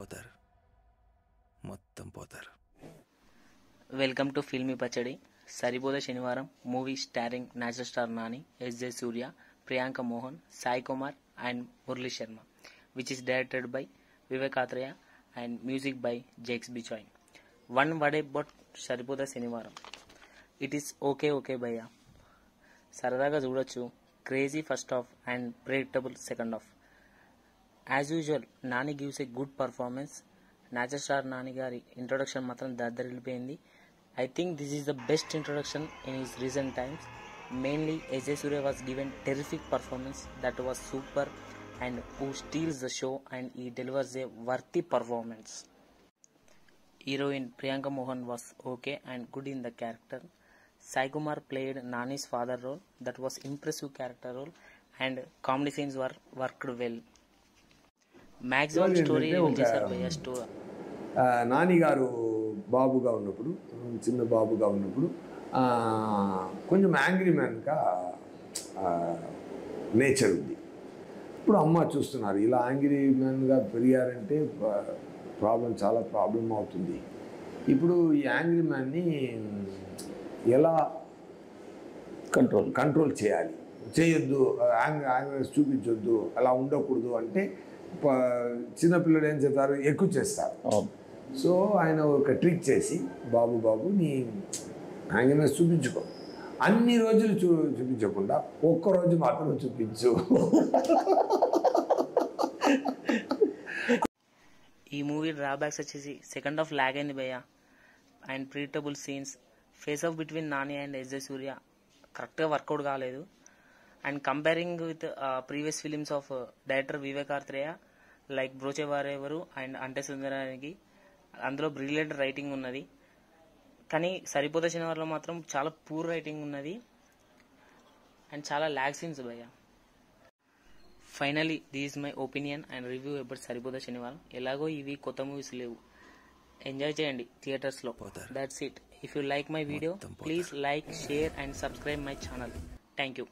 పోతారు, మొత్తం పోతారు. Welcome to filmy Pachadi. Saripodhaa Sanivaaram movie starring natural star Nani, S J. Surya, Priyanka Mohan, Sai Kumar and Murali Sharma, which is directed by Vivek Athreya and music by Jakes Bichoy. One word about సరిపోద శనివారం. It is okay okay భయ్యా. సరదాగా చూడొచ్చు. Crazy first half and predictable second half. As usual Nani gives a good performance. Natural star Nani గారి introduction మాత్రం దద్దరిల్లిపోయింది. I think this is the best introduction in his recent times. Mainly, S.J. Surya was given terrific performance that was super and who steals the show and he delivers a worthy performance. Heroine Priyanka Mohan was okay and good in the character. Sai Kumar played Nani's father role. That was impressive character role and comedy scenes were worked well. Maximum story చేశారు భయ్యా. Story Nani గారు బాబుగా ఉన్నప్పుడు, చిన్న బాబుగా ఉన్నప్పుడు కొంచెం angry మ్యాన్గా nature ఉంది. ఇప్పుడు అమ్మ చూస్తున్నారు, ఇలా యాంగ్రీ మ్యాన్గా పెరిగారంటే చాలా ప్రాబ్లం అవుతుంది. ఇప్పుడు ఈ యాంగ్రీ మ్యాన్ని ఎలా కంట్రోల్ చేయొద్దు, యాంగ్రీనెస్ చూపించొద్దు, అలా ఉండకూడదు అంటే చిన్నపిల్లలు ఏం చేస్తారు, ఎక్కువ చేస్తారు. సో ఆయన ఒక ట్రిక్ చేసి, బాబు నీ యాంగ్రీనెస్ చూపించుకో, అన్ని రోజులు చూపించకుండా ఒక్కరోజు మాత్రం చూపించు. ఈ మూవీ డ్రాబ్యాక్స్ వచ్చేసి సెకండ్ హాఫ్ లాగ్ అయింది భయ్య. And predictable scenes, face off between Nani and S J. Surya కరెక్ట్గా వర్కౌట్ కాలేదు. And comparing with previous films of director Vivek Athreya like Brochevarevaru and Ante Sundaraniki, అందులో బ్రిలియంట్ రైటింగ్ ఉన్నది. కానీ సరిపోద శనివారంలో మాత్రం చాలా పూర్ రైటింగ్ ఉన్నది అండ్ చాలా లాగ్ సీన్స్ భయ్య. Finally this is my opinion and review about Saripodhaa Sanivaaram. ఎలాగో ఇవి కొత్త మూవీస్ లేవు, ఎంజాయ్ చేయండి థియేటర్స్లో. That's it. If you like my video please like, share and subscribe my channel. Thank you.